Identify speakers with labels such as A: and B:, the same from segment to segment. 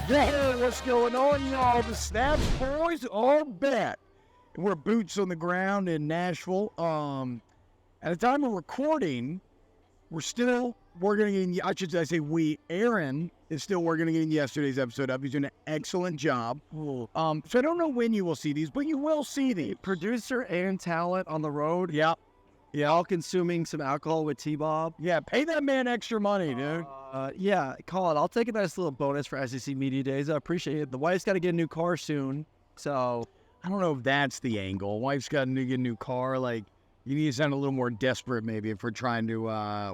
A: Hey, what's going on, y'all? The Snaps boys are back. We're boots on the ground in Nashville. At the time of recording, we're still working on, I should say we, Aaron is still working on getting yesterday's episode up. He's doing an excellent job. So I don't know when you will see these, but you will see these.
B: Producer and talent on the road.
A: Yeah.
B: All consuming some alcohol with T-Bob.
A: Yeah, pay that man extra money, dude.
B: Yeah, call it. I'll take a nice little bonus for SEC Media Days. I appreciate it. The wife's got to get a new car soon, so
A: I don't know if that's the angle. Wife's got to get a new car. Like, you need to sound a little more desperate, maybe, if we're trying to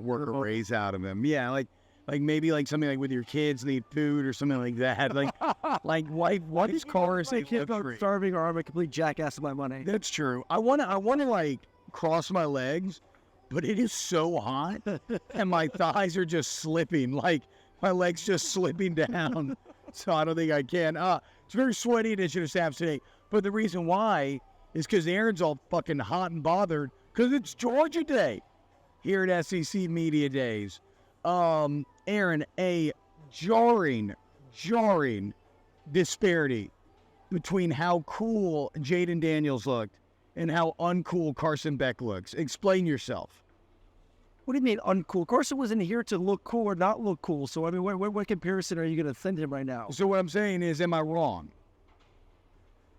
A: work a raise out of him. Yeah, like maybe like something like with your kids need food or something like that. Like wife's car is
B: my kids are starving or I'm a complete jackass of my money.
A: That's true. I wanna like cross my legs, but it is so hot and my thighs are just slipping. Like my legs just slipping down. So I don't think I can. It's a very sweaty edition of Snaps today. But the reason why is because Aaron's all fucking hot and bothered because it's Georgia Day here at SEC Media Days. Aaron, a jarring disparity between how cool Jaden Daniels looked and how uncool Carson Beck looks. Explain yourself.
B: What do you mean uncool? Carson wasn't here to look cool or not look cool. So, I mean, what comparison are you going to send him right now?
A: So what I'm saying is, am I wrong?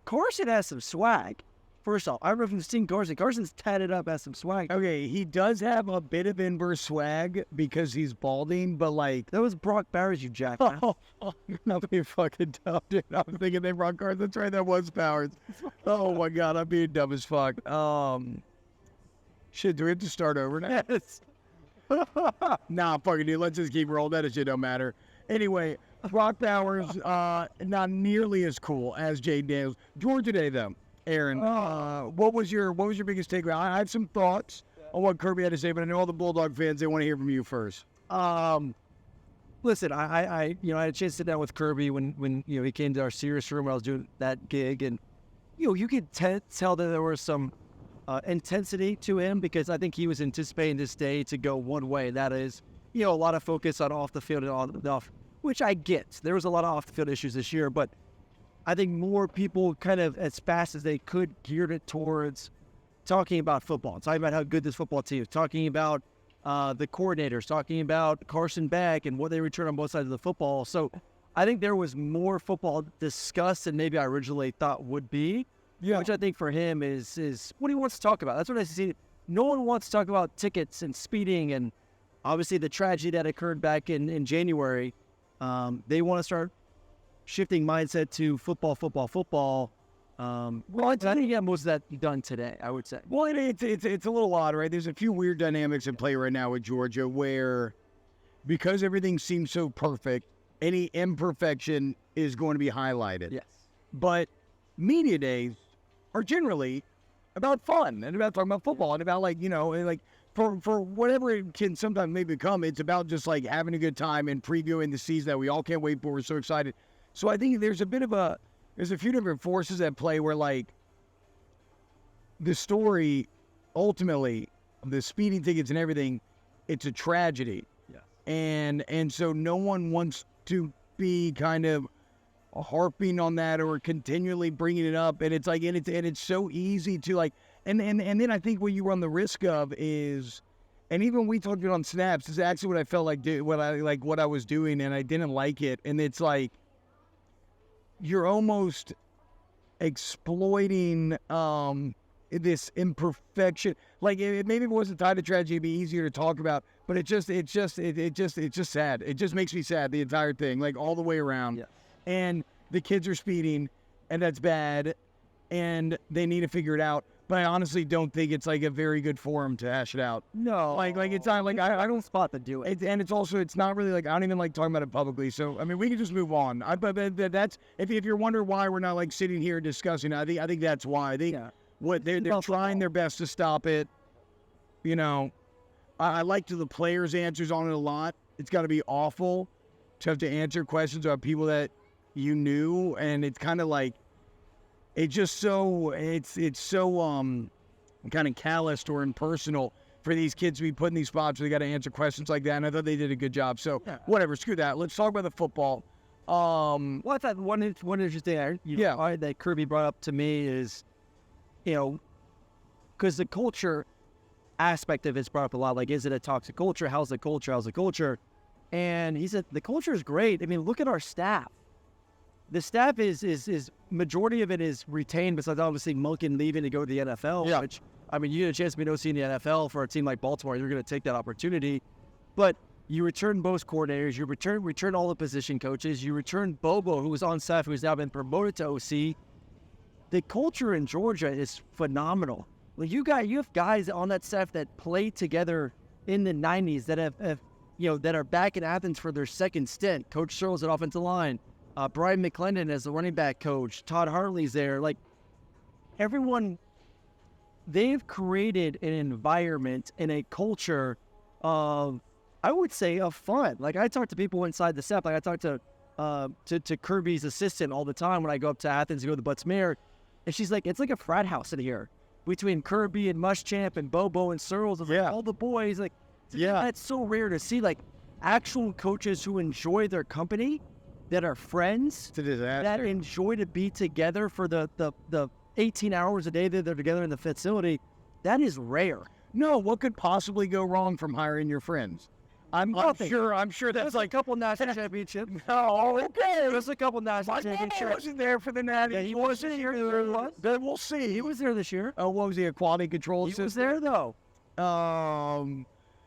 B: Carson has some swag. First off, I don't know if you've seen Carson. Carson's tatted up, has some swag.
A: Okay, he does have a bit of inverse swag because he's balding, but like...
B: That was Brock Bowers, you jackass.
A: Oh, you're not being fucking dumb, dude. I was thinking they brought Carson. That's right, that was Bowers. Oh my God, I'm being dumb as fuck. Shit, do we have to start over now?
B: Yes.
A: Nah, fucking dude, let's just keep rolling. That shit don't matter. Anyway, Brock Bowers, not nearly as cool as Jaden Daniels. Georgia Day, though. Aaron, what was your biggest takeaway? I had some thoughts on what Kirby had to say, but I know all the Bulldog fans, they want to hear from you first.
B: Listen, I had a chance to sit down with Kirby when he came to our Sirius room when I was doing that gig, and you could tell that there was some intensity to him because I think he was anticipating this day to go one way, and that is a lot of focus on off the field and on the off, which I get. There was a lot of off the field issues this year, but I think more people kind of as fast as they could geared it towards talking about football, talking about how good this football team is, talking about the coordinators, talking about Carson Beck and what they return on both sides of the football. So I think there was more football discussed than maybe I originally thought would be, which I think for him is what he wants to talk about. That's what I see. No one wants to talk about tickets and speeding and obviously the tragedy that occurred back in January. They want to start shifting mindset to football. I think most of that done today, I would say.
A: Well, it's a little odd, right? There's a few weird dynamics in play right now with Georgia where because everything seems so perfect, any imperfection is going to be highlighted.
B: Yes.
A: But media days are generally about fun and about talking about football and about for whatever it can sometimes maybe become, it's about just like having a good time and previewing the season that we all can't wait for. We're so excited. So I think there's a few different forces at play where like the story, ultimately, the speeding tickets and everything, it's a tragedy.
B: Yes.
A: And so no one wants to be kind of harping on that or continually bringing it up. And it's like, and it's so easy to like, and then I think what you run the risk of is, and even we talked about on Snaps, this is actually what I felt like what I was doing, and I didn't like it. And it's like, you're almost exploiting this imperfection. Like maybe it wasn't tied to tragedy, it'd be easier to talk about, but it's just sad. It just makes me sad, the entire thing, like all the way around.
B: Yeah.
A: And the kids are speeding, and that's bad, and they need to figure it out. But I honestly don't think it's like a very good forum to hash it out.
B: No,
A: like it's not like I don't
B: spot to do it.
A: And it's not really like I don't even like talking about it publicly. So I mean, we can just move on. But that's if you're wondering why we're not like sitting here discussing it, I think that's why. I think what they're trying their best to stop it. I liked the players' answers on it a lot. It's got to be awful to have to answer questions about people that you knew, and it's kind of like. It's so kind of calloused or impersonal for these kids to be put in these spots where they got to answer questions like that. And I thought they did a good job. So whatever, screw that. Let's talk about the football.
B: Well, I thought one interesting point that Kirby brought up to me is, because the culture aspect of it's brought up a lot. Like, is it a toxic culture? How's the culture? And he said the culture is great. I mean, look at our staff. The staff is majority of it is retained, besides obviously Monken leaving to go to the NFL.
A: Yeah.
B: Which, I mean, you get a chance to be an OC in the NFL for a team like Baltimore, you're going to take that opportunity. But you return both coordinators, you return all the position coaches, you return Bobo, who was on staff, who has now been promoted to OC. The culture in Georgia is phenomenal. Like, you have guys on that staff that played together in the 90s that have that are back in Athens for their second stint. Coach Searles at offensive line, Brian McClendon as the running back coach, Todd Hartley's there. Like, everyone, they've created an environment and a culture of, I would say, of fun. Like, I talk to people inside the staff. Like, I talk to Kirby's assistant all the time when I go up to Athens to go to the Butts Mare, and she's like, it's like a frat house in here between Kirby and Muschamp and Bobo and Searles. Like, all the boys. Like, that's so rare to see. Like, actual coaches who enjoy their company, that are friends, that enjoy to be together for the 18 hours a day that they're together in the facility. That is rare.
A: No, what could possibly go wrong from hiring your friends? I'm sure that's like
B: a couple national championships.
A: No, okay.
B: There's a couple national championships.
A: He wasn't there for the Natty.
B: Yeah, he wasn't here.
A: Then we'll see.
B: He was there this year.
A: Oh, what was he? A quality control
B: He
A: system?
B: was there though.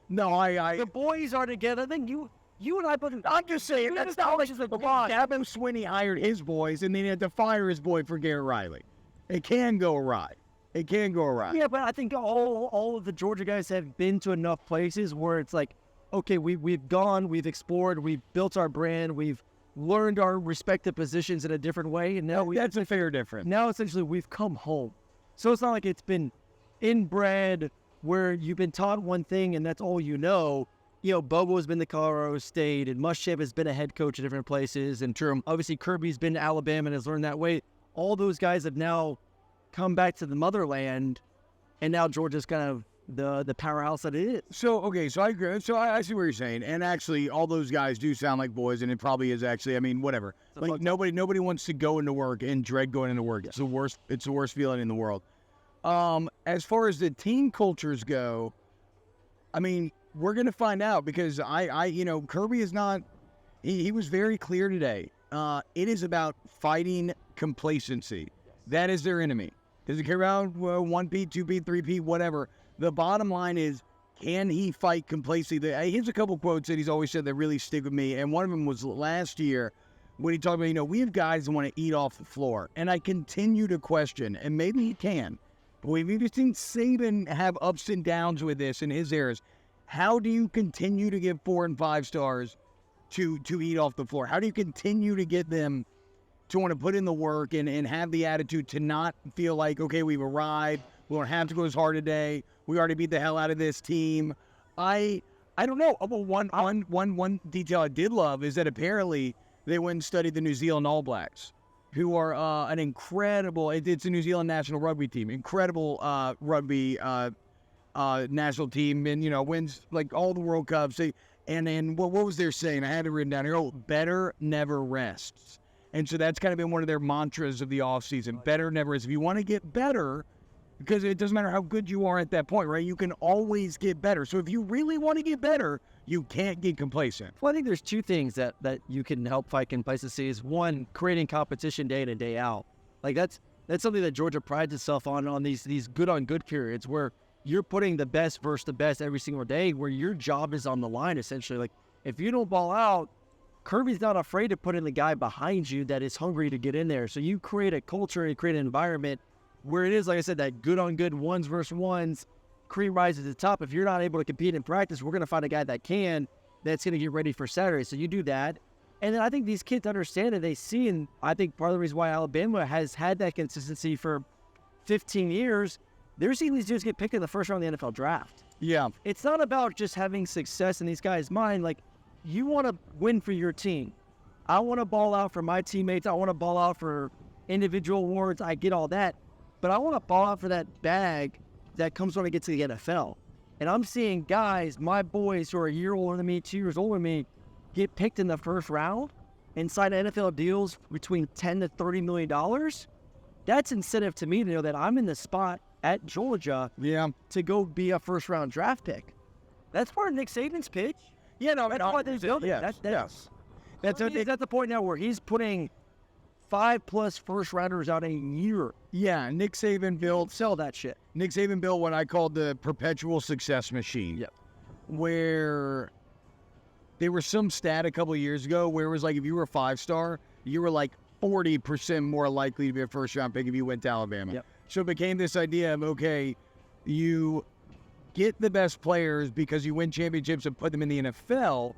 A: No, I.
B: The boys are together. I think you and I both.
A: I'm just saying that's not like Gavin Swinney hired his boys and then he had to fire his boy for Garrett Riley. It can go awry. Yeah,
B: but I think all of the Georgia guys have been to enough places where it's like, okay, we've gone, we've explored, we've built our brand, we've learned our respective positions in a different way, and now
A: that's a fair difference.
B: Now essentially we've come home. So it's not like it's been inbred where you've been taught one thing and that's all you know. Bobo's been to Colorado State, and Muschamp has been a head coach at different places, and obviously Kirby's been to Alabama and has learned that way. All those guys have now come back to the motherland, and now Georgia's kind of the powerhouse that it is.
A: So I agree. So I see what you're saying, and actually, all those guys do sound like boys, and it probably is actually. I mean, whatever. Like nobody wants to go into work and dread going into work. It's the worst. It's the worst feeling in the world. As far as the team cultures go, I mean, we're gonna find out because Kirby is not. He was very clear today. It is about fighting complacency. That is their enemy. Does it care about 1P, 2P, 3P, whatever? The bottom line is, can he fight complacency? Here's a couple quotes that he's always said that really stick with me, and one of them was last year when he talked about, we have guys that want to eat off the floor, and I continue to question, and maybe he can, but we've even seen Saban have ups and downs with this in his eras. How do you continue to give 4 and 5 stars to eat off the floor? How do you continue to get them to want to put in the work and have the attitude to not feel like, okay, we've arrived, we don't have to go as hard today, we already beat the hell out of this team? I don't know. One detail I did love is that apparently they went and studied the New Zealand All Blacks, who are an incredible, it's a New Zealand national rugby team, incredible rugby national team, and wins like all the World Cups. And what was their saying? I had it written down here. Better never rests. And so that's kind of been one of their mantras of the offseason. Better never rests. If you want to get better, because it doesn't matter how good you are at that point, right? You can always get better. So if you really want to get better, you can't get complacent.
B: Well, I think there's two things that you can help fight complacency. Is one, creating competition day in and day out. Like that's something that Georgia prides itself on these good on good periods where you're putting the best versus the best every single day, where your job is on the line essentially. Like if you don't ball out, Kirby's not afraid to put in the guy behind you that is hungry to get in there. So you create a culture, you create an environment where it is, like I said, that good on good ones versus ones, cream rises to the top. If you're not able to compete in practice, we're going to find a guy that can, that's going to get ready for Saturday. So you do that. And then I think these kids understand it. They see, and I think part of the reason why Alabama has had that consistency for 15 years, they're seeing these dudes get picked in the first round of the NFL draft.
A: Yeah.
B: It's not about just having success in these guys' mind. Like, you want to win for your team. I want to ball out for my teammates. I want to ball out for individual awards. I get all that. But I want to ball out for that bag that comes when I get to the NFL. And I'm seeing guys, my boys who are a year older than me, 2 years older than me, get picked in the first round. and sign NFL deals between $10 to $30 million, that's incentive to me to know that I'm in the spot at Georgia to go be a first-round draft pick. That's part of Nick Saban's pitch.
A: Yeah, no,
B: that's why they're building.
A: Yes.
B: That's at the point now where he's putting 5+ first-rounders out a year.
A: Yeah, Nick Saban built...
B: Sell that shit.
A: Nick Saban built what I called the perpetual success machine.
B: Yep.
A: Where there was some stat a couple of years ago where it was like if you were a 5-star, you were like 40% more likely to be a first-round pick if you went to Alabama.
B: Yep.
A: So it became this idea of, okay, you get the best players because you win championships and put them in the NFL,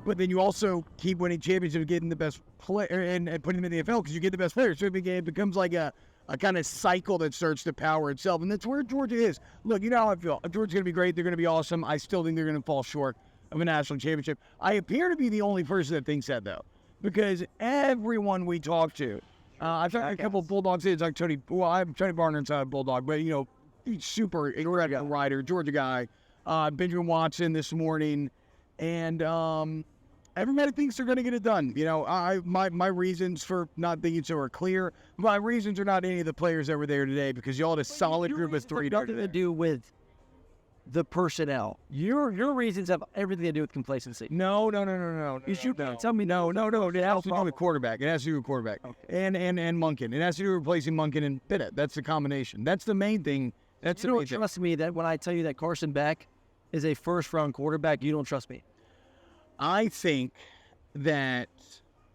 A: but then you also keep winning championships and getting the best player and putting them in the NFL because you get the best players. So it becomes like a kind of cycle that starts to power itself. And that's where Georgia is. Look, you know how I feel. Georgia's going to be great. They're going to be awesome. I still think they're going to fall short of a national championship. I appear to be the only person that thinks that, though, because everyone we talk to, I've talked to a couple of Bulldogs. It's like Tony Barner inside of Bulldog, but, you know, he's super incredible rider, Georgia guy. Benjamin Watson this morning. And everybody thinks they're going to get it done. You know, my reasons for not thinking so are clear. My reasons are not any of the players that were there today because y'all had a solid group of three.
B: Nothing to do with the personnel. Your reasons have everything to do with complacency.
A: No.
B: Tell me
A: no. It has to do with quarterback. It has to do with quarterback.
B: Okay.
A: And Munkin. It has to do with replacing Munkin and Pittett. That's the combination. That's the main thing. That's
B: you don't trust me that when I tell you that Carson Beck is a first-round quarterback, you don't trust me.
A: I think that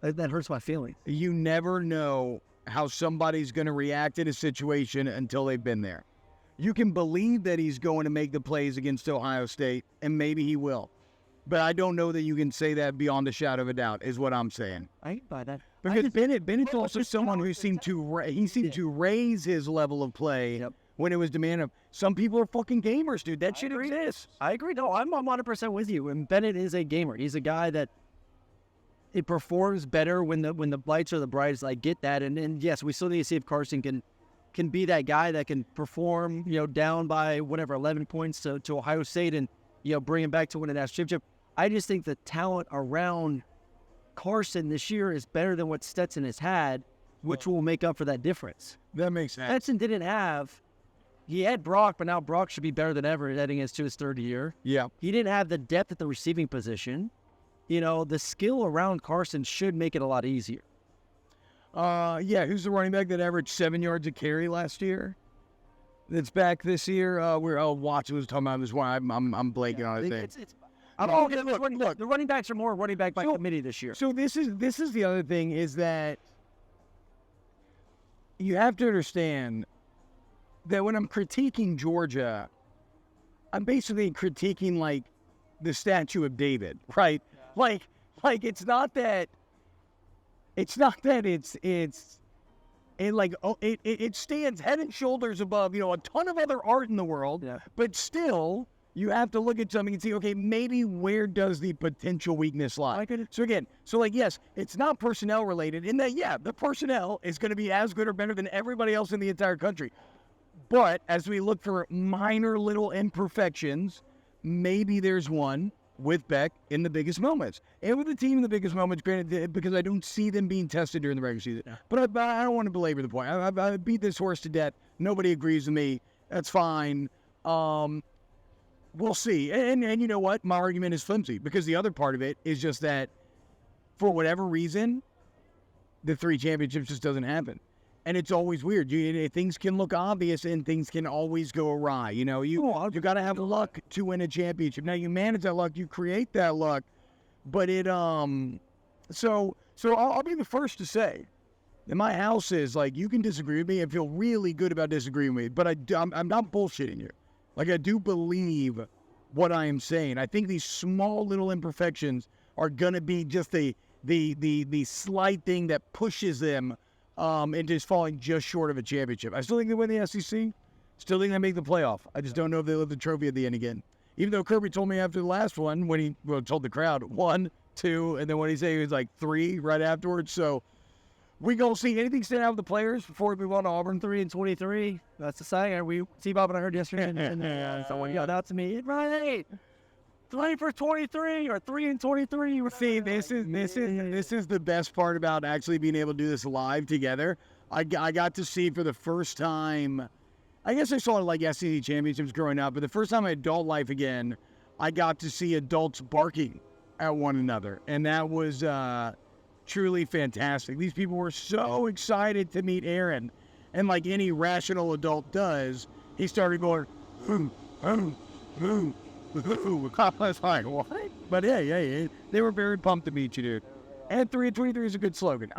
B: hurts my feelings.
A: You never know how somebody's going to react in a situation until they've been there. You can believe that he's going to make the plays against Ohio State, and maybe he will. But I don't know that you can say that beyond a shadow of a doubt, is what I'm saying.
B: I can buy that.
A: Because Bennett's also someone who seemed to raise his level of play when it was demanded. Some people are fucking gamers, dude. That shit exists.
B: I agree. No, I'm 100% with you. And Bennett is a gamer. He's a guy that it performs better when the lights are the brightest. I get that. And yes, we still need to see if Carson can be that guy that can perform, you know, down by 11 points to Ohio State and, you know, bring him back to win a national championship. I just think the talent around Carson this year is better than what Stetson has had, which will make up for that difference.
A: That makes sense.
B: Stetson didn't have. He had Brock, but now Brock should be better than ever heading into his third year.
A: Yeah.
B: He didn't have the depth at the receiving position. You know, the skill around Carson should make it a lot easier.
A: Who's the running back that averaged 7 yards a carry last year? That's back this year. Watson was talking about this one. I'm blanking on his name.
B: Look, the running backs are more running back by committee this year.
A: So this is the other thing is that you have to understand that when I'm critiquing Georgia, I'm basically critiquing like the statue of David, right? Yeah. Like it stands head and shoulders above, you know, a ton of other art in the world, but still you have to look at something and see, okay, maybe where does the potential weakness lie? Yes, it's not personnel related in that, the personnel is going to be as good or better than everybody else in the entire country. But as we look for minor little imperfections, maybe there's one with Beck in the biggest moments. And with the team in the biggest moments, granted, because I don't see them being tested during the regular season. Yeah. But I don't want to belabor the point. I beat this horse to death. Nobody agrees with me. That's fine. We'll see. And you know what? My argument is flimsy because the other part of it is just that for whatever reason, the 3 championships just doesn't happen. And it's always weird. Things can look obvious and things can always go awry. You know, you got to have luck to win a championship. Now you manage that luck, you create that luck, but so I'll be the first to say that my house is like, you can disagree with me and feel really good about disagreeing with me, but I'm not bullshitting you. Like I do believe what I am saying. I think these small little imperfections are going to be just the slight thing that pushes them into just falling just short of a championship. I still think they win the SEC. Still think they make the playoff. I just don't know if they lift the trophy at the end again. Even though Kirby told me after the last one, when he told the crowd 1, 2, and then when he said he was like 3 right afterwards. So we gonna see anything stand out with the players before we move on to Auburn.
B: 3-23. That's the saying. T-Bob and I heard yesterday, and someone yelled out to me, right? 3 for 23 or 3 and 23.
A: See, this is the best part about actually being able to do this live together. I got to see for the first time. I guess I saw it like SEC championships growing up, but the first time in adult life again, I got to see adults barking at one another, and that was truly fantastic. These people were so excited to meet Aaron, and like any rational adult does, he started going, I was like, what? But yeah, they were very pumped to meet you, dude. And 3 and 23 is a good slogan.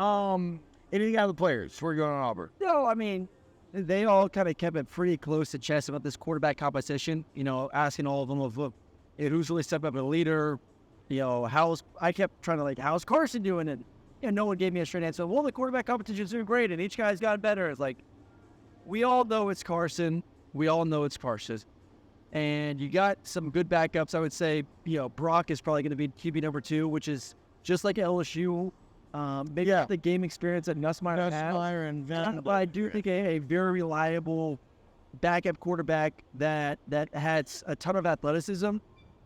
A: Anything out of the players before we go on Auburn?
B: No, I mean, they all kind of kept it pretty close to chest about this quarterback competition. You know, asking all of them of who's really stepped up as a leader. You know, I kept trying to like, how's Carson doing? And no one gave me a straight answer. Well, the quarterback competition's doing great, and each guy's gotten better. It's like, we all know it's Carson. We all know it's Carson. And you got some good backups. I would say, you know, Brock is probably going to be QB number 2, which is just like LSU. Maybe the game experience that Nussmeier has.
A: And Vanderbilt.
B: But I do think a very reliable backup quarterback that has a ton of athleticism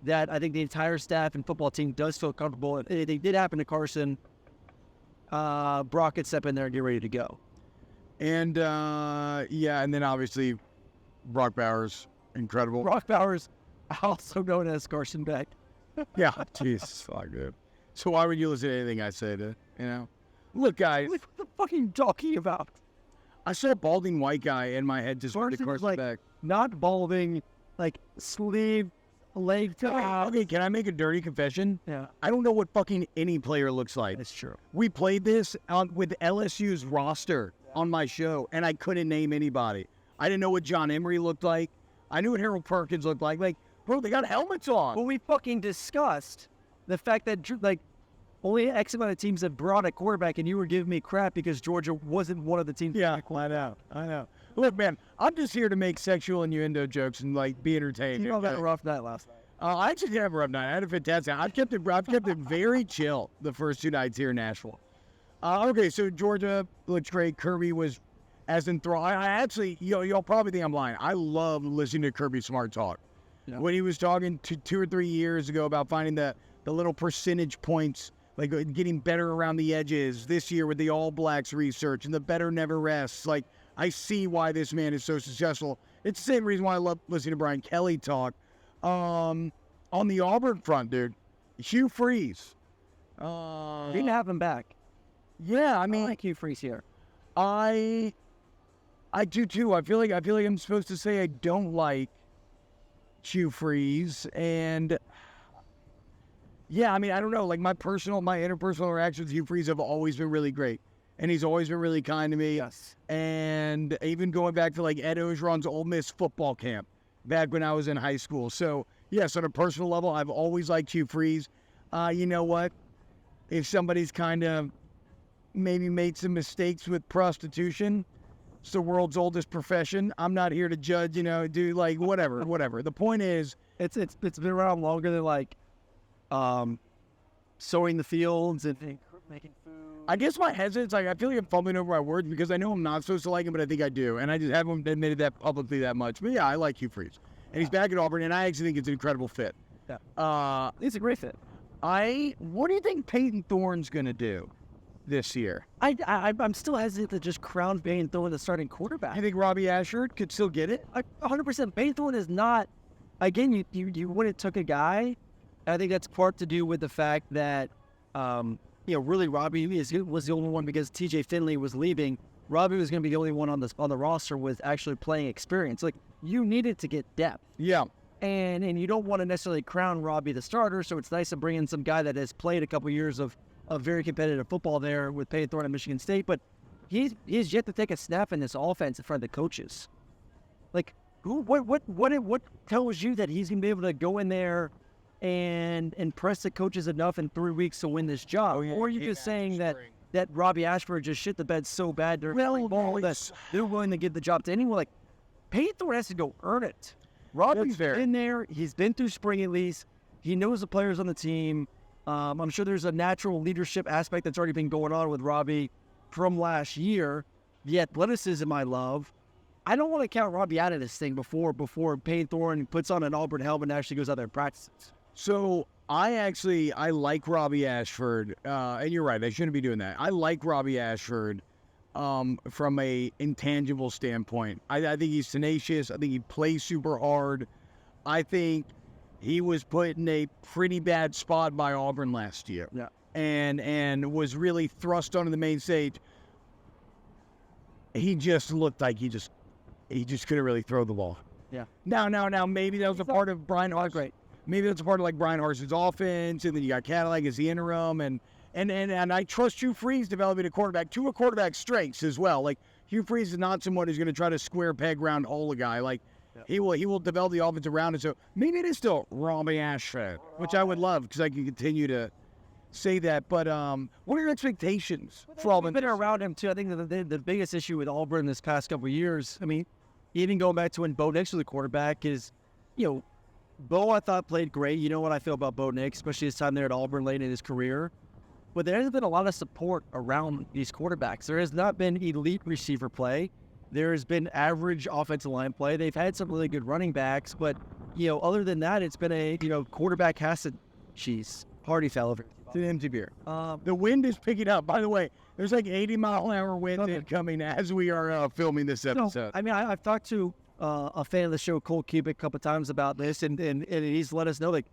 B: that I think the entire staff and football team does feel comfortable. If it did happen to Carson, Brock could step in there and get ready to go.
A: And, and then obviously Brock Bowers, incredible.
B: Brock Bowers, also known as Carson Beck.
A: Yeah, Jesus, fuck, dude. So why would you listen to anything I say to, you know? Look, guys.
B: What the fuck are you talking about?
A: I saw a balding white guy in my head just with the Carson
B: like,
A: Beck.
B: Not balding, like sleeve, leg to
A: Okay, can I make a dirty confession?
B: Yeah.
A: I don't know what fucking any player looks like.
B: That's true.
A: We played this with LSU's roster on my show, and I couldn't name anybody. I didn't know what John Emery looked like. I knew what Harold Perkins looked like. Like, bro, they got helmets on.
B: Well, we fucking discussed the fact that, like, only X amount of teams have brought a quarterback, and you were giving me crap because Georgia wasn't one of the teams.
A: Yeah, I know. Look, man, I'm just here to make sexual innuendo jokes and, like, be entertained.
B: You all got a rough night last night.
A: I actually did have a rough night. I had a fantastic. I've kept it very chill the first 2 nights here in Nashville. Okay, so Georgia looks great. Kirby was as enthralled. I actually, y'all probably think I'm lying. I love listening to Kirby Smart talk. Yeah. When he was talking 2 or 3 years ago about finding the little percentage points, like getting better around the edges this year with the All Blacks research and the better never rests. Like, I see why this man is so successful. It's the same reason why I love listening to Brian Kelly talk. On the Auburn front, dude, Hugh Freeze.
B: You can have him back.
A: Yeah, I mean,
B: I like Hugh Freeze here.
A: I do too. I feel like I'm supposed to say I don't like Hugh Freeze, and yeah, I mean, I don't know. Like my interpersonal interactions with Hugh Freeze have always been really great, and he's always been really kind to me.
B: Yes. And
A: even going back to like Ed Ogeron's Ole Miss football camp back when I was in high school. So yes, on a personal level, I've always liked Hugh Freeze. You know what? If somebody's kind of maybe made some mistakes with prostitution, it's the world's oldest profession. I'm not here to judge, do like whatever. The point is,
B: it's been around longer than like sowing the fields and making food.
A: I guess my hesitance, like I feel like I'm fumbling over my words because I know I'm not supposed to like him, but I think I do, and I just haven't admitted that publicly that much. But yeah, I like Hugh Freeze, and he's back at Auburn, and I actually think it's an incredible fit.
B: Yeah, it's a great fit.
A: What do you think Peyton Thorne's gonna do this year?
B: I'm still hesitant to just crown Peyton Thorne the starting quarterback.
A: I think Robbie Ashford could still get it.
B: 100%. Peyton Thorne is not. Again, you went and took a guy. I think that's part to do with the fact that really Robbie was the only one because T.J. Finley was leaving. Robbie was going to be the only one on the roster with actually playing experience. Like you needed to get depth.
A: Yeah.
B: And you don't want to necessarily crown Robbie the starter, so it's nice to bring in some guy that has played a couple years of very competitive football there with Peyton Thorne at Michigan State, but he's yet to take a snap in this offense in front of the coaches. Like, what tells you that he's gonna be able to go in there and impress the coaches enough in 3 weeks to win this job? Or are you just saying that Robbie Ashford just shit the bed so bad during the ball that they're willing to give the job to anyone? Like, Peyton Thorne has to go earn it. Robbie's been there. He's been through spring at least. He knows the players on the team. I'm sure there's a natural leadership aspect that's already been going on with Robbie from last year. The athleticism I love. I don't want to count Robbie out of this thing before Peyton Thorne puts on an Auburn helmet and actually goes out there and practices.
A: So I like Robbie Ashford, and you're right. I shouldn't be doing that. I like Robbie Ashford from a intangible standpoint. I think he's tenacious. I think he plays super hard. I think he was put in a pretty bad spot by Auburn last year.
B: Yeah.
A: And was really thrust onto the main stage. He just looked like he just couldn't really throw the ball.
B: Yeah.
A: Now, maybe that was a part of Brian Hart.
B: Great.
A: Maybe that's a part of like Brian Harsin's offense, and then you got Cadillac as the interim, and I trust Hugh Freeze developing a quarterback's strengths as well. Like Hugh Freeze is not someone who's going to try to square peg round hole a guy. Like he will develop the offense around it. So maybe it is still Robbie Ashford, which I would love because I can continue to say that. But what are your expectations for Auburn?
B: Been around him too. I think the biggest issue with Auburn this past couple of years, I mean, even going back to when Bo Nix was the quarterback, is, Bo I thought played great. You know what I feel about Bo Nix, especially his time there at Auburn late in his career. But there has been a lot of support around these quarterbacks. There has not been elite receiver play. There has been average offensive line play. They've had some really good running backs, but other than that, it's been a quarterback has to party fell over.
A: It's an empty beer. The wind is picking up. By the way, there's like 80-mile-an-hour wind incoming as we are filming this episode.
B: So, I mean, I've talked to a fan of the show, Cole Cubic, a couple times about this, and he's let us know that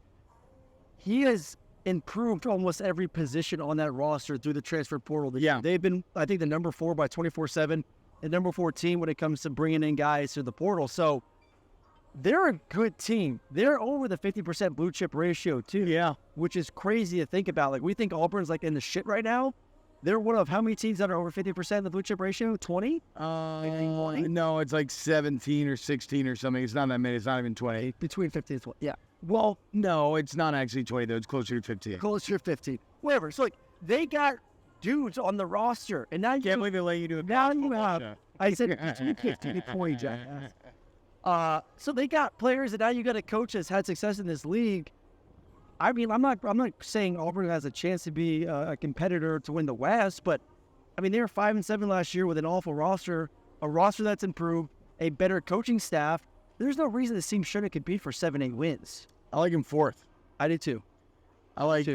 B: he has improved almost every position on that roster through the transfer portal.
A: Yeah.
B: They've been, I think, the number 4 by 24/7, and number 14 when it comes to bringing in guys through the portal. So they're a good team. They're over the 50% blue chip ratio too.
A: Yeah.
B: Which is crazy to think about. Like, we think Auburn's like in the shit right now. They're one of how many teams that are over 50% in the blue chip ratio? 20?
A: No, it's like 17 or 16 or something. It's not that many. It's not even 20.
B: Between 15 and 20. Yeah.
A: Well, no, it's not actually 20 though. It's closer to 15.
B: Closer to 15. Whatever. So like they got dudes on the roster, and now
A: Can't believe they let you do it.
B: Now you have. I said between 15 and 20, jackass. So they got players, and now you got a coach that's had success in this league. I mean, I'm not saying Auburn has a chance to be a competitor to win the West, but I mean, they were 5-7 last year with an awful roster, a roster that's improved, a better coaching staff. There's no reason this team shouldn't compete for 7-8 wins.
A: I like him fourth.
B: I did too.
A: I like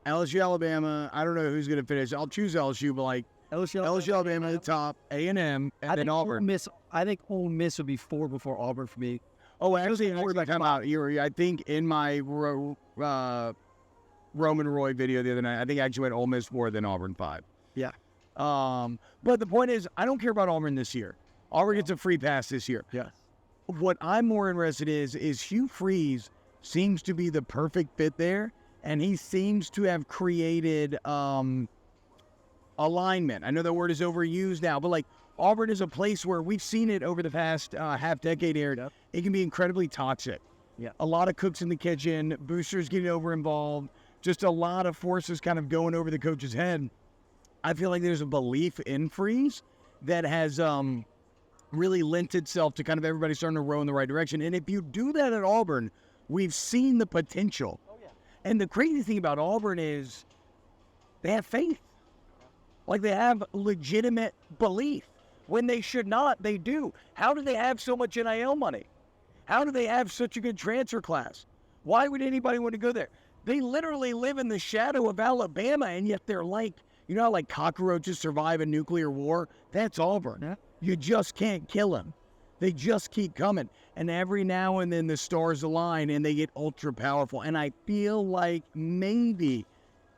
A: LSU, Alabama. I don't know who's going to finish. I'll choose LSU, but like LSU, Alabama at the top, A&M, and then Auburn.
B: I think Ole Miss would be 4 before Auburn for me.
A: Oh, actually, time out. I think in my Roman Roy video the other night, I think I actually went Ole Miss 4, then Auburn 5.
B: Yeah.
A: But the point is, I don't care about Auburn this year. Auburn gets a free pass this year.
B: Yeah.
A: What I'm more interested in is Hugh Freeze seems to be the perfect fit there, and he seems to have created alignment. I know that word is overused now, but like Auburn is a place where we've seen it over the past half decade here.
B: Yep.
A: It can be incredibly toxic.
B: Yeah.
A: A lot of cooks in the kitchen, boosters getting over involved, just a lot of forces kind of going over the coach's head. I feel like there's a belief in Freeze that has really lent itself to kind of everybody starting to row in the right direction. And if you do that at Auburn, we've seen the potential. Oh, yeah. And the crazy thing about Auburn is they have faith. Like they have legitimate belief. When they should not, they do. How do they have so much NIL money? How do they have such a good transfer class? Why would anybody want to go there? They literally live in the shadow of Alabama, and yet they're like, you know how like cockroaches survive a nuclear war? That's Auburn. Yeah. You just can't kill them. They just keep coming. And every now and then the stars align and they get ultra powerful. And I feel like maybe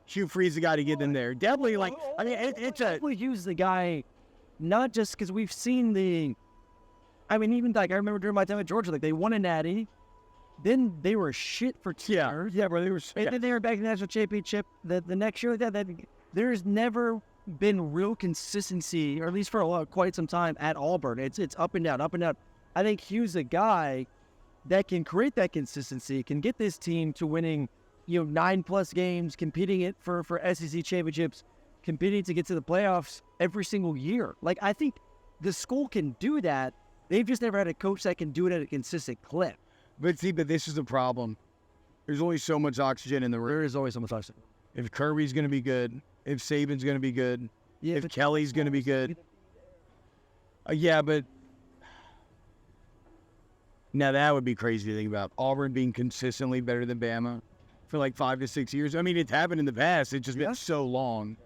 A: Hugh Freeze the guy to get them there. Definitely like, I mean, it's a...
B: We use the guy not just because we've seen I mean, even like I remember during my time at Georgia, like they won a natty. Then they were shit for 2 years.
A: Yeah, bro, they were...
B: And then they were back in the national championship the next year. That there's never been real consistency, or at least for quite some time at Auburn. It's up and down, up and down. I think Hugh's a guy that can create that consistency, can get this team to winning, 9+ games, competing it for SEC championships, competing to get to the playoffs every single year. Like, I think the school can do that. They've just never had a coach that can do it at a consistent clip.
A: But this is the problem. There's only so much oxygen in the room.
B: There is always so much oxygen.
A: If Kirby's going to be good, if Saban's going to be good, if Kelly's going to be good. Yeah, but now that would be crazy to think about. Auburn being consistently better than Bama. for like 5 to 6 years. I mean, it's happened in the past. It's just been so long.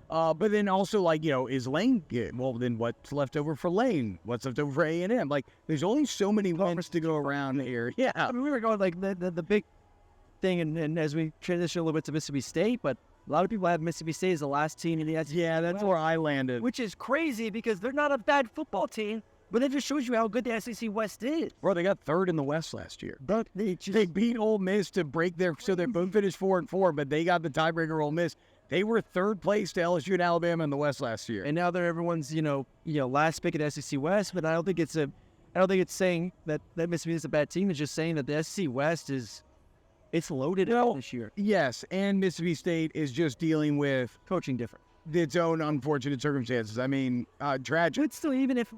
A: But then also, like, is Lane good? Well, then what's left over for Lane? What's left over for A&M? Like, there's only so many wins to go around here. Yeah.
B: I mean, we were going like the big thing, and as we transition a little bit to Mississippi State, but a lot of people have Mississippi State as the last team in the SEC.
A: Yeah, that's where I landed.
B: Which is crazy because they're not a bad football team, but it just shows you how good the SEC West is.
A: Bro, they got third in the West last year.
B: But
A: They beat Ole Miss to break so they both finished 4-4, but they got the tiebreaker. Ole Miss. They were third place to LSU and Alabama in the West last year.
B: And now they're everyone's, last pick at the SEC West, but I don't think it's saying that Mississippi is a bad team. It's just saying that the SEC West it's loaded this year.
A: Yes, and Mississippi State is just dealing with
B: Coaching different.
A: its own unfortunate circumstances. I mean, tragic.
B: But still, even if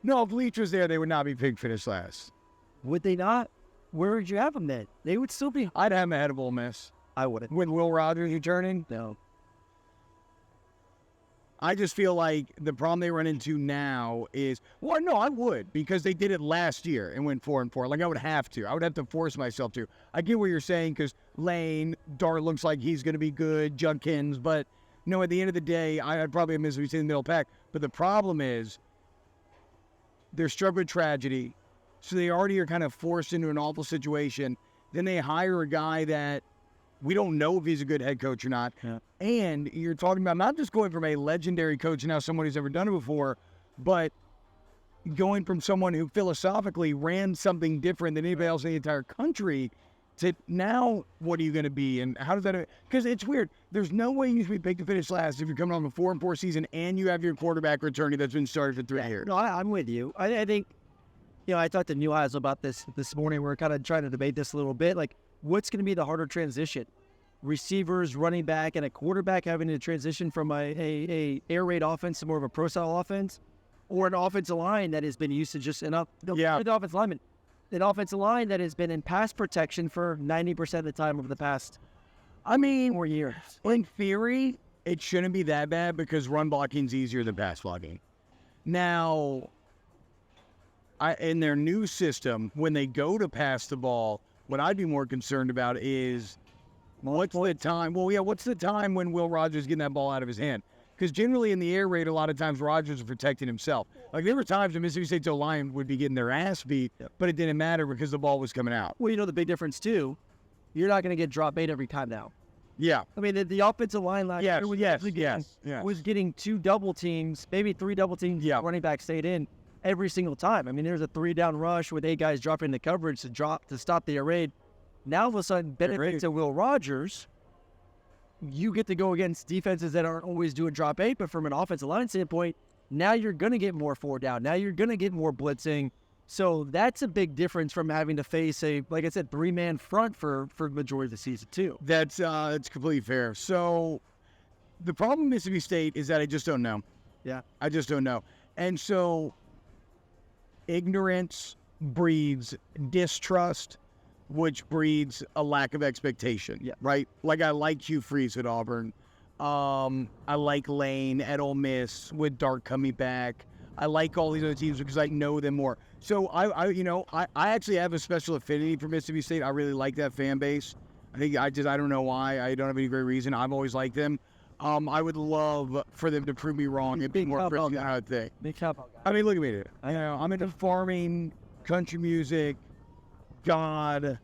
A: No, if Leach was there, they would not be picked finish last.
B: would they not? Where would you have them then? They would still be.
A: I'd have them ahead of Ole Miss.
B: I wouldn't.
A: With Will Rogers returning?
B: No.
A: I just feel like the problem they run into now is, well, no, I would, because they did it last year and went 4-4. Like, I would have to. I would have to force myself to. I get what you're saying, because Lane, Dart looks like he's going to be good, Judkins, but, at the end of the day, I'd probably have Mississippi State in the middle pack. But the problem is, they're struck with tragedy, so they already are kind of forced into an awful situation. Then they hire a guy that we don't know if he's a good head coach or not.
B: Yeah.
A: And you're talking about not just going from a legendary coach and now someone who's ever done it before, but going from someone who philosophically ran something different than anybody else in the entire country to now what are you going to be? And how does that – because it's weird. There's no way you should be picked to finish last if you're coming on a 4-4 season and you have your quarterback returning that's been started for 3 years.
B: No, I'm with you. I think, I talked to Neil Heisel about this morning. We're kind of trying to debate this a little bit. Like, what's going to be the harder transition? Receivers, running back, and a quarterback having to transition from a air raid offense to more of a pro style offense, or an offensive line that has been used to just the offensive lineman, an offensive line that has been in pass protection for 90% of the time over the past 4 years.
A: In theory, it shouldn't be that bad because run blocking is easier than pass blocking. Now, in their new system, when they go to pass the ball, what I'd be more concerned about is what's the time? Well, yeah, what's the time when Will Rogers is getting that ball out of his hand? Because generally in the air raid, a lot of times Rogers is protecting himself. Like, there were times when Mississippi State's O-line would be getting their ass beat, but it didn't matter because the ball was coming out.
B: Well, the big difference, too, you're not going to get drop bait every time now.
A: Yeah.
B: I mean, the offensive line last year was getting 2 double teams, maybe 3 double teams.
A: Yeah.
B: Running back stayed in every single time. I mean, there's a 3-down rush with 8 guys dropping the coverage to stop the air raid. Now, all of a sudden, benefits to Will Rogers. You get to go against defenses that aren't always doing drop 8, but from an offensive line standpoint, now you're going to get more 4 down. Now you're going to get more blitzing. So that's a big difference from having to face like I said, 3-man front for the majority of the season too.
A: That's completely fair. So the problem with Mississippi State is that I just don't know.
B: Yeah.
A: I just don't know. And so ignorance breeds distrust, which breeds a lack of expectation.
B: Yeah.
A: Right? Like, I like Hugh Freeze at Auburn. I like Lane at Ole Miss with Dart coming back. I like all these other teams because I know them more. So I actually have a special affinity for Mississippi State. I really like that fan base. I don't know why. I don't have any great reason. I've always liked them. I would love for them to prove me wrong and be more frisky than I would think.
B: Big football guy.
A: I mean, look at me. I'm into farming, country music, God,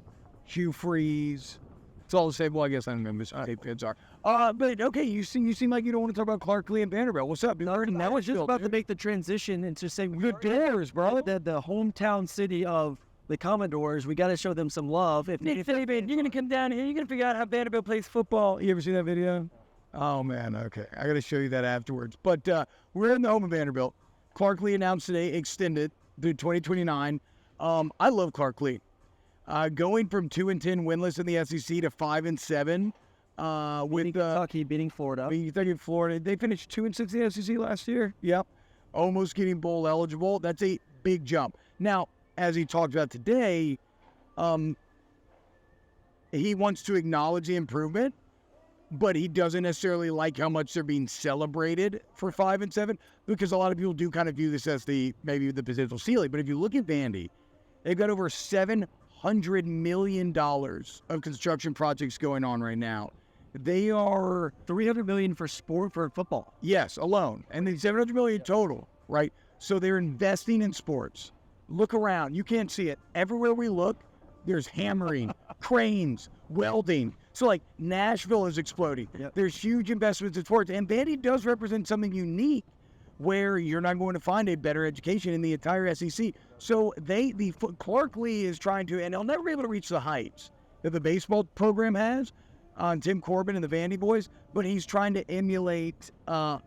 A: Hugh Freeze. It's all the same. Well, I guess I don't know Mississippi State fans are. But okay, you seem like you don't want to talk about Clark Lee and Vanderbilt. What's up?
B: No, that was just about to make the transition into saying
A: the Bears, bro.
B: The hometown city of the Commodores. We got to show them some love. If
A: you're gonna come down here, you're gonna figure out how Vanderbilt plays football. You ever see that video? Oh man, okay. I got to show you that afterwards. But we're in the home of Vanderbilt. Clark Lee announced today extended through 2029. I love Clark Lee. Going from 2-10 winless in the SEC to 5-7. With
B: Kentucky beating Florida.
A: They finished 2-6 in the SEC last year. Yep. Almost getting bowl eligible. That's a big jump. Now, as he talked about today, he wants to acknowledge the improvement, but he doesn't necessarily like how much they're being celebrated for 5-7, because a lot of people do kind of view this as maybe the potential ceiling. But if you look at Vandy, they've got over 700 $100 million of construction projects going on right now. They are
B: $300 million for football.
A: Yes, alone, and then $700 million total, right? So they're investing in sports. Look around, you can't see it. Everywhere we look, there's hammering, cranes, welding. So like Nashville is exploding.
B: Yep.
A: There's huge investments in sports, and Vandy does represent something unique, where you're not going to find a better education in the entire SEC. So Clark Lee is trying to, and they'll never be able to reach the heights that the baseball program has on Tim Corbin and the Vandy boys, but he's trying to emulate a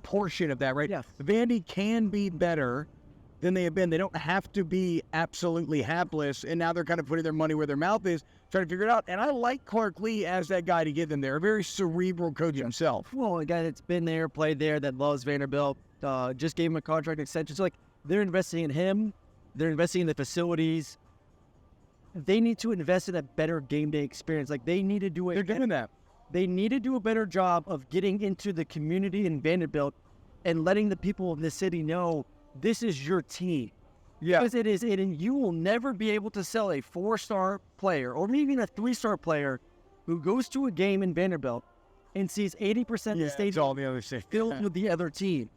A: portion of that, right?
B: Yes.
A: Vandy can be better than they have been. They don't have to be absolutely hapless, and now they're kind of putting their money where their mouth is, trying to figure it out. And I like Clark Lee as that guy to get them there. A very cerebral coach himself.
B: Well, a guy that's been there, played there, that loves Vanderbilt, just gave him a contract extension. So, like, they're investing in him. They're investing in the facilities. They need to invest in a better game day experience. Like, they need to do
A: They're doing that.
B: They need to do a better job of getting into the community in Vanderbilt and letting the people of the city know this is your team.
A: Yeah.
B: Because it is, and you will never be able to sell a 4-star player or even a 3-star player who goes to a game in Vanderbilt and sees 80% of the
A: It's
B: stadium
A: all the other stuff.
B: filled with the other team.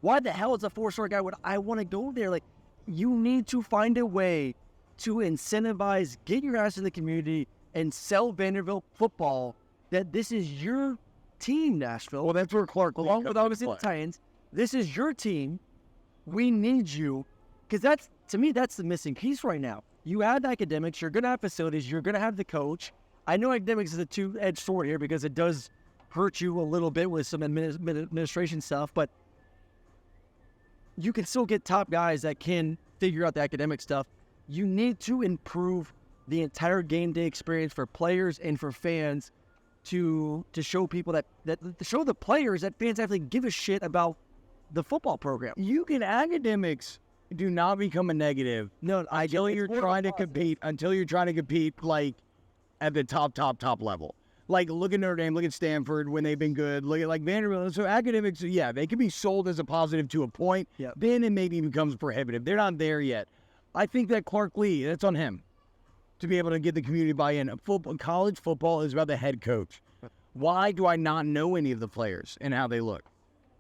B: Why the hell is a 4-star guy would I want to go there? Like, you need to find a way to incentivize, get your ass in the community, and sell Vanderbilt football that this is your team, Nashville.
A: Well, that's where Clark Lee
B: Along with
A: comes
B: obviously the
A: into play.
B: Titans, this is your team. We need you. Because that's, to me, that's the missing piece right now. You add academics, you're going to have facilities, you're going to have the coach. I know academics is a two-edged sword here because it does hurt you a little bit with some administration stuff, but you can still get top guys that can figure out the academic stuff. You need to improve the entire game day experience for players and for fans to show people that to show the players that fans actually give a shit about the football program.
A: Academics do not become a negative until you're trying to compete. Until you're trying to compete like at the top level. Like look at Notre Dame, look at Stanford when they've been good. Look at like Vanderbilt. So academics, yeah, they can be sold as a positive to a point.
B: Yep.
A: Then it maybe becomes prohibitive. They're not there yet. I think that Clark Lee, that's on him to be able to get the community buy-in. College football is about the head coach. Why do I not know any of the players and how they look?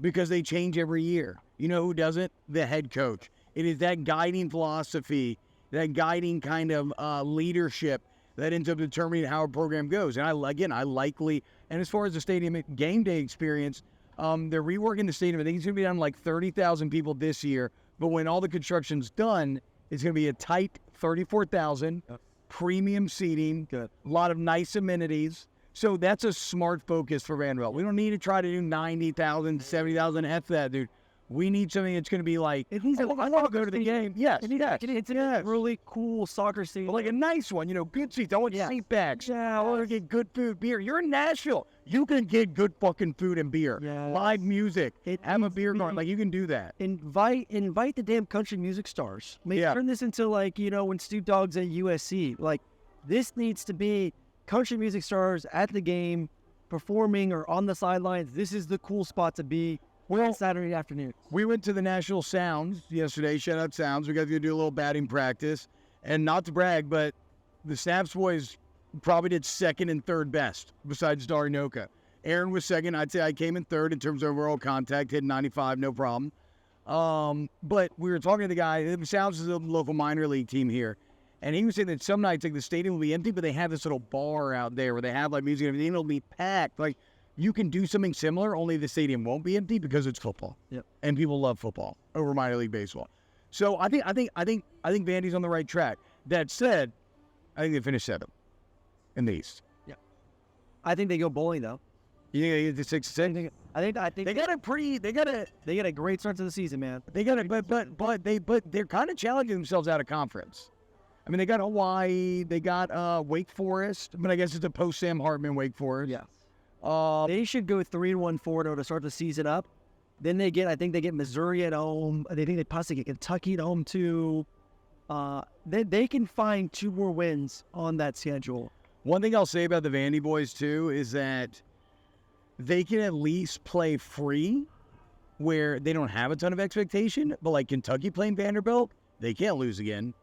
A: Because they change every year. You know who doesn't? The head coach. It is that guiding philosophy, that guiding kind of leadership that ends up determining how a program goes. And and as far as the stadium game day experience, they're reworking the stadium. I think it's going to be down to like 30,000 people this year. But when all the construction's done, it's going to be a tight 34,000, premium seating, a lot of nice amenities. So that's a smart focus for Vanderbilt. We don't need to try to do 90,000, 70,000. F that, dude. We need something that's going to be like, I want to go to the game. Yes,
B: It's a really cool soccer stadium.
A: Like a nice one, good seats. I want seat backs. Yeah, I want to get good food, beer. You're in Nashville. You can get good fucking food and beer.
B: Yes.
A: Live music. Have a beer garden. Like, you can do that.
B: Invite the damn country music stars. Turn this into like, when Snoop Dogg's at USC. Like, this needs to be country music stars at the game, performing or on the sidelines. This is the cool spot to be. Well, Saturday afternoon.
A: We went to the National Sounds yesterday. Shout out Sounds. We got to do a little batting practice. And not to brag, but the Snaps boys probably did second and third best besides Darinoka. Aaron was second. I'd say I came in third in terms of overall contact, hit 95, no problem. But we were talking to the guy. The Sounds is a local minor league team here. And he was saying that some nights like the stadium will be empty, but they have this little bar out there where they have like music and everything. It'll be packed. Like, you can do something similar, only the stadium won't be empty because it's football.
B: Yep. And
A: people love football over minor league baseball. So I think Vandy's on the right track. That said, I think they finished seventh in the East.
B: Yeah. I think they go bowling though.
A: You think they get to 6-6?
B: I think they got a great start to the season, man.
A: They got it, but they're kind of challenging themselves out of conference. I mean, they got Hawaii, they got Wake Forest, but I guess it's a post Sam Hartman Wake Forest.
B: Yeah. They should go 3-1-4 to start the season up. Then I think they get Missouri at home. They think they possibly get Kentucky at home too. They can find 2 more wins on that schedule.
A: One thing I'll say about the Vandy boys too is that they can at least play free, where they don't have a ton of expectation. But like Kentucky playing Vanderbilt, they can't lose again.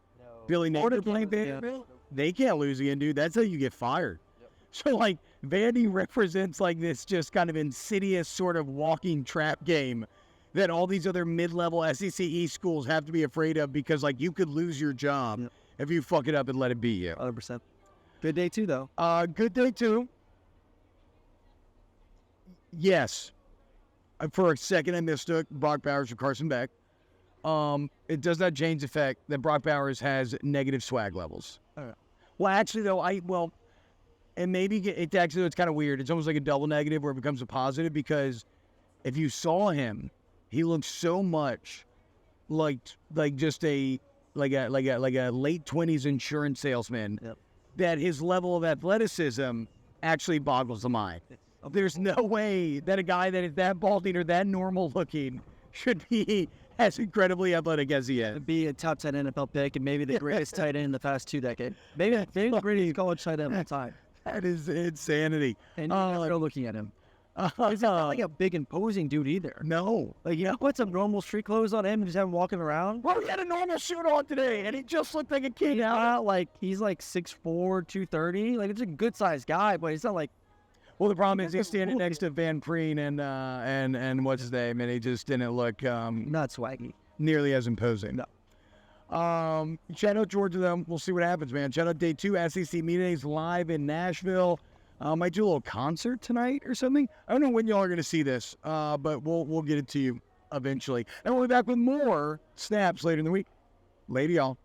A: Billy
B: Florida
A: Napier playing
B: can't- yeah.
A: Vanderbilt. They can't lose again, dude. That's how you get fired. So, like, Vandy represents, like, this just kind of insidious sort of walking trap game that all these other mid-level SEC East schools have to be afraid of because, like, you could lose your job if you fuck it up and let it beat you.
B: 100%. Good day, too, though.
A: Good day, too. Yes. For a second, I mistook Brock Bowers for Carson Beck. It does not change the fact that Brock Bowers has negative swag levels.
B: All right.
A: Well, actually, though, and maybe it's kind of weird. It's almost like a double negative where it becomes a positive because if you saw him, he looks so much like just a late 20s insurance salesman that his level of athleticism actually boggles the mind. There's no way that a guy that is that balding or that normal looking should be as incredibly athletic as he is.
B: Be a top 10 NFL pick and maybe the greatest tight end in the past 2 decades. Maybe the greatest college tight end of all time.
A: That is insanity.
B: And you're still looking at him. He's not like a big imposing dude either.
A: No.
B: Like, you know, put some normal street clothes on him and just have him walking around.
A: Well, he had a normal suit on today, and he just looked like a kid.
B: He's like 6'4", 230. Like, it's a good sized guy, but he's not like.
A: Well, the problem is he's standing next to Van Preen and what's his name, and he just didn't look
B: Not swaggy.
A: nearly as imposing.
B: No.
A: Shout out Georgia, though. We'll see what happens, man. Shout out day 2, SEC Media Days live in Nashville. Might do a little concert tonight or something. I don't know when y'all are going to see this, but we'll get it to you eventually. And we'll be back with more snaps later in the week. Later, y'all.